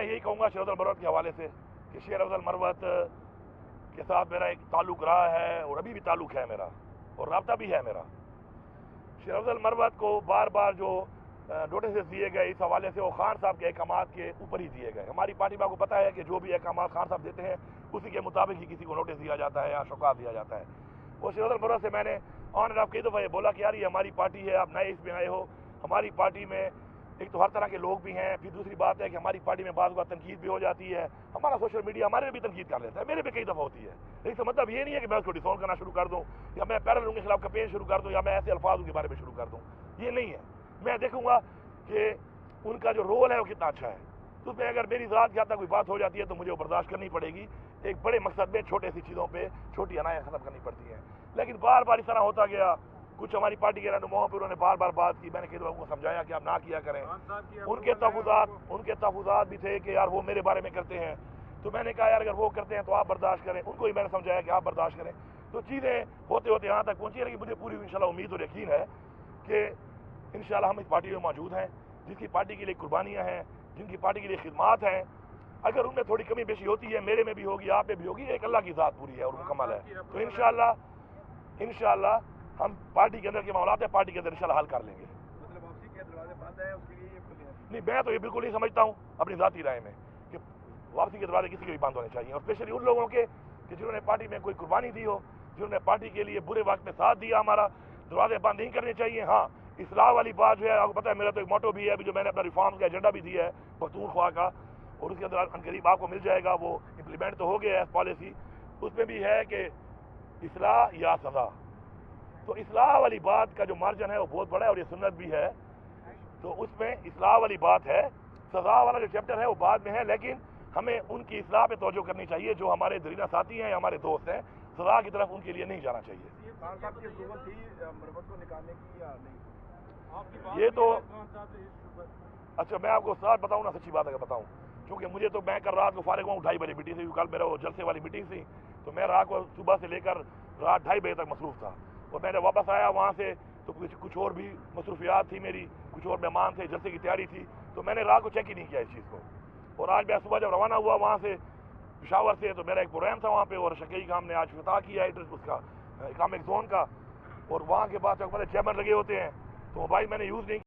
میں یہی کہوں گا شیر افضل مروت کے حوالے سے کہ شیر افضل مروت کے ساتھ میرا ایک تعلق رہا ہے اور ابھی بھی تعلق ہے میرا اور رابطہ بھی ہے میرا. شیر افضل مروت کو بار بار جو نوٹسز دیے گئے اس حوالے سے وہ خان صاحب کے احکامات کے اوپر ہی دیے گئے. ہماری پارٹی میں آپ کو پتہ ہے کہ جو بھی احکامات خان صاحب دیتے ہیں اسی کے مطابق ہی کسی کو نوٹس دیا جاتا ہے یا شوکات دیا جاتا ہے. وہ شیر افضل مروت سے میں نے آن اینڈ آف کئی دفعہ یہ بولا کہ یار یہ ہماری پارٹی ہے, آپ نئے اس میں آئے ہو. ہماری پارٹی میں ایک تو ہر طرح کے لوگ بھی ہیں, پھر دوسری بات ہے کہ ہماری پارٹی میں بعض بات تنقید بھی ہو جاتی ہے. ہمارا سوشل میڈیا ہمارے بھی تنقید کر لیتا ہے, میرے بھی کئی دفعہ ہوتی ہے. اس کا مطلب یہ نہیں ہے کہ میں اس کو ڈسون کرنا شروع کر دوں یا میں پیرل کے خلاف کمپین شروع کر دوں یا میں ایسے الفاظ کے بارے میں شروع کر دوں. یہ نہیں ہے. میں دیکھوں گا کہ ان کا جو رول ہے وہ کتنا اچھا ہے. تو اس میں اگر میری ذات کے حد تک کوئی بات ہو جاتی ہے تو مجھے وہ برداشت کرنی پڑے گی. ایک بڑے مقصد میں چھوٹے سی چیزوں پہ چھوٹی عنایت ختم کرنی پڑتی ہیں. لیکن بار بار اس طرح ہوتا گیا. کچھ ہماری پارٹی کے رہنماؤں پہ انہوں نے بار بار بات کی. میں نے کئی دفعہ ان کو سمجھایا کہ آپ نہ کیا کریں. ان کے تحفظات بھی تھے کہ یار وہ میرے بارے میں کرتے ہیں. تو میں نے کہا یار اگر وہ کرتے ہیں تو آپ برداشت کریں. ان کو ہی میں نے سمجھایا کہ آپ برداشت کریں. تو چیزیں ہوتے ہوتے یہاں تک پہنچی. لیکن مجھے پوری انشاءاللہ امید اور یقین ہے کہ انشاءاللہ ہم اس پارٹی میں موجود ہیں جس کی پارٹی کے لیے قربانیاں ہیں, جن کی پارٹی کے لیے خدمات ہیں. اگر ان میں تھوڑی کمی بیشی ہوتی ہے, میرے میں بھی ہوگی, آپ میں بھی ہوگی, ایک اللہ کی ذات پوری ہے اور مکمل ہے. تو انشاءاللہ ہم پارٹی کے اندر کے معاملات ہیں, پارٹی کے اندر انشاءاللہ حل کر لیں گے. مطلب واپسی کے دروازے بند ہیں, اس کے لیے یہ کھلے ہیں؟ نہیں, میں تو یہ بالکل نہیں سمجھتا ہوں اپنی ذاتی رائے میں کہ واپسی کے دروازے کسی کے بھی بند ہونے چاہیے, اور اسپیشلی ان لوگوں کے کہ جنہوں نے پارٹی میں کوئی قربانی دی ہو, جنہوں نے پارٹی کے لیے برے وقت میں ساتھ دیا. ہمارا دروازے بند نہیں کرنے چاہیے. ہاں, اصلاح والی بات جو ہے آپ کو پتہ ہے میرا تو ایک موٹو بھی ہے ابھی جو میں نے اپنا ریفارم کا ایجنڈا بھی دیا ہے پختونخوا کا, اور اس کے اندر عنقریب آپ کو مل جائے گا. وہ امپلیمنٹ تو ہو گیا ہے پالیسی. اس میں بھی ہے کہ اصلاح یا سزا. تو اصلاح والی بات کا جو مارجن ہے وہ بہت بڑا ہے اور یہ سنت بھی ہے. تو اس میں اصلاح والی بات ہے. سزا والا جو چیپٹر ہے وہ بعد میں ہے, لیکن ہمیں ان کی اصلاح پہ توجہ کرنی چاہیے جو ہمارے درینہ ساتھی ہیں یا ہمارے دوست ہیں. سزا کی طرف ان کے لیے نہیں جانا چاہیے. خان صاحب کی اپروول تھی مروت کو نکالنے کی یا نہیں؟ یہ تو اچھا میں آپ کو ساتھ بتاؤں نا, سچی بات اگر بتاؤں, کیونکہ مجھے تو میں کل رات کو فارغ ہوں 2:30 بجے میٹنگ سے. کل میرا وہ جلسے والی میٹنگ تھی تو میں رات کو صبح سے لے کر رات 2:30 بجے تک مصروف تھا. اور میں نے واپس آیا وہاں سے تو کچھ اور بھی مصروفیات تھی میری, کچھ اور مہمان تھے, جلسے کی تیاری تھی, تو میں نے رات کو چیک ہی نہیں کیا اس چیز کو. اور آج میں صبح جب روانہ ہوا وہاں سے پشاور سے, تو میرا ایک پروگرام تھا وہاں پہ اور شکیئی کا ہم نے آج افتتاح کیا اس کا اکامک زون کا. اور وہاں کے بعد چیئرمین لگے ہوتے ہیں تو موبائل میں نے یوز نہیں